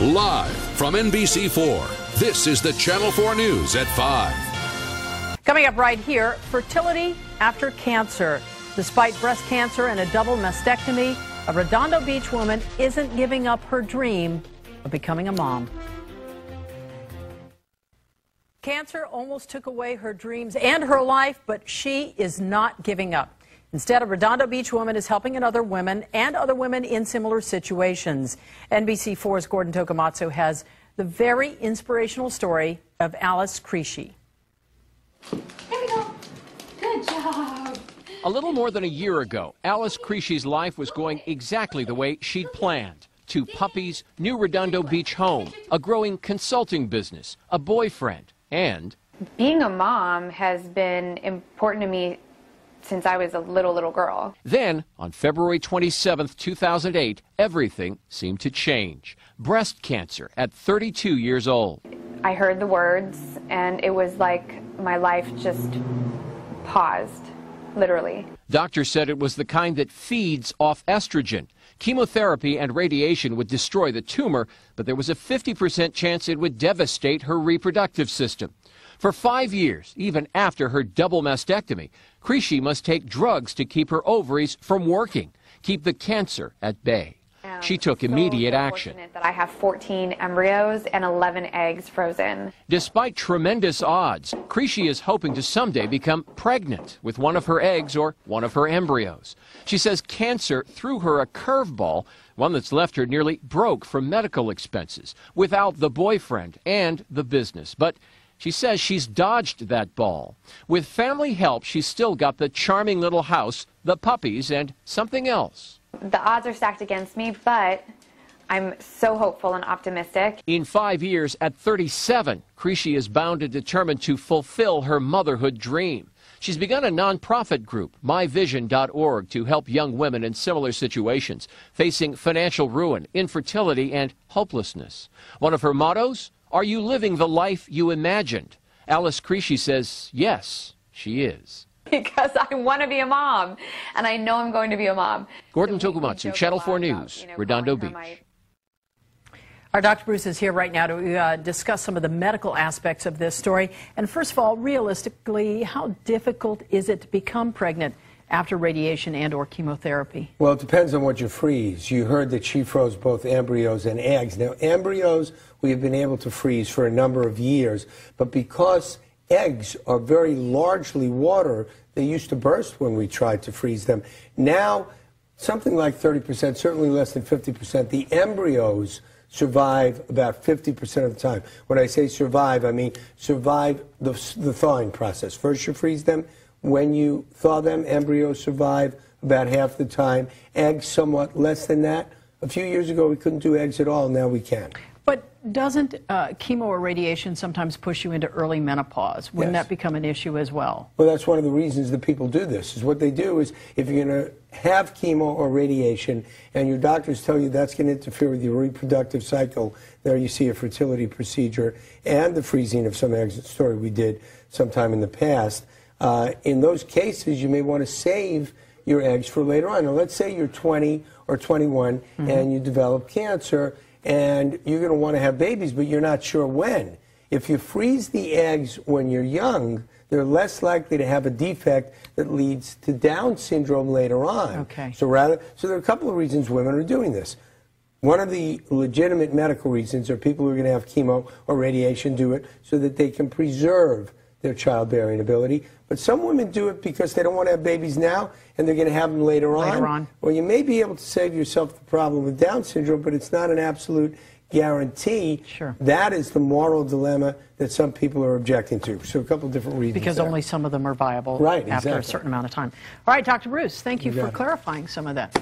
Live from NBC4, this is the Channel 4 News at 5. Coming up right here, fertility after cancer. Despite breast cancer and a double mastectomy, a Redondo Beach woman isn't giving up her dream of becoming a mom. Cancer almost took away her dreams and her life, but she is not giving up. Instead, a Redondo Beach woman is helping other women and other women in similar situations. NBC4's Gordon Tokumatsu has the very inspirational story of Alice Creasy. Here we go. Good job. A little more than a year ago, Alice Creasy's life was going exactly the way she'd planned. 2 puppies, new Redondo Beach home, a growing consulting business, a boyfriend, and... Being a mom has been important to me since I was a little girl. Then, on February 27, 2008, everything seemed to change. Breast cancer at 32 years old. I heard the words, and it was like my life just paused, literally. Doctors said it was the kind that feeds off estrogen. Chemotherapy and radiation would destroy the tumor, but there was a 50% chance it would devastate her reproductive system. For 5 years, even after her double mastectomy, Creasy must take drugs to keep her ovaries from working, keep the cancer at bay. She took immediate action. That I have 14 embryos and 11 eggs frozen. Despite tremendous odds, Creasy is hoping to someday become pregnant with one of her eggs or one of her embryos. She says cancer threw her a curveball, one that's left her nearly broke from medical expenses, without the boyfriend and the business. But she says she's dodged that ball. With family help, she's still got the charming little house, the puppies, and something else. The odds are stacked against me, but I'm so hopeful and optimistic. In 5 years, at 37, Creasy is bound and determined to fulfill her motherhood dream. She's begun a nonprofit group, myvision.org, to help young women in similar situations, facing financial ruin, infertility, and hopelessness. One of her mottos, are you living the life you imagined? Alice Creasy says, yes, she is. Because I want to be a mom, and I know I'm going to be a mom. Gordon Tokumatsu, Channel 4 News, Redondo Beach. Our Dr. Bruce is here right now to discuss some of the medical aspects of this story. And first of all, realistically, how difficult is it to become pregnant after radiation and or chemotherapy? Well, it depends on what you freeze. You heard that she froze both embryos and eggs. Now, embryos we have been able to freeze for a number of years, but because eggs are very largely water, they used to burst when we tried to freeze them. Now, something like 30%, certainly less than 50%, the embryos survive about 50% of the time. When I say survive, I mean survive the thawing process. First you freeze them. When you thaw them, embryos survive about half the time. Eggs, somewhat less than that. A few years ago, we couldn't do eggs at all. Now we can. But doesn't chemo or radiation sometimes push you into early menopause? Wouldn't that become an issue as well? Well, that's one of the reasons that people do this. Is what they do is if you're going to have chemo or radiation and your doctors tell you that's going to interfere with your reproductive cycle, there you see a fertility procedure and the freezing of some eggs, a story we did sometime in the past. In those cases, you may want to save your eggs for later on. Now, let's say you're 20 or 21 and you develop cancer and you're going to want to have babies, but you're not sure when. If you freeze the eggs when you're young, they're less likely to have a defect that leads to Down syndrome later on. Okay. So there are a couple of reasons women are doing this. One of the legitimate medical reasons are people who are going to have chemo or radiation do it so that they can preserve their childbearing ability. But some women do it because they don't want to have babies now and they're going to have them later on. Well, you may be able to save yourself the problem with Down syndrome, but it's not an absolute guarantee. Sure. That is the moral dilemma that some people are objecting to. So a couple of different reasons. Because only some of them are viable after a certain amount of time. All right, Dr. Bruce, thank you for clarifying some of that.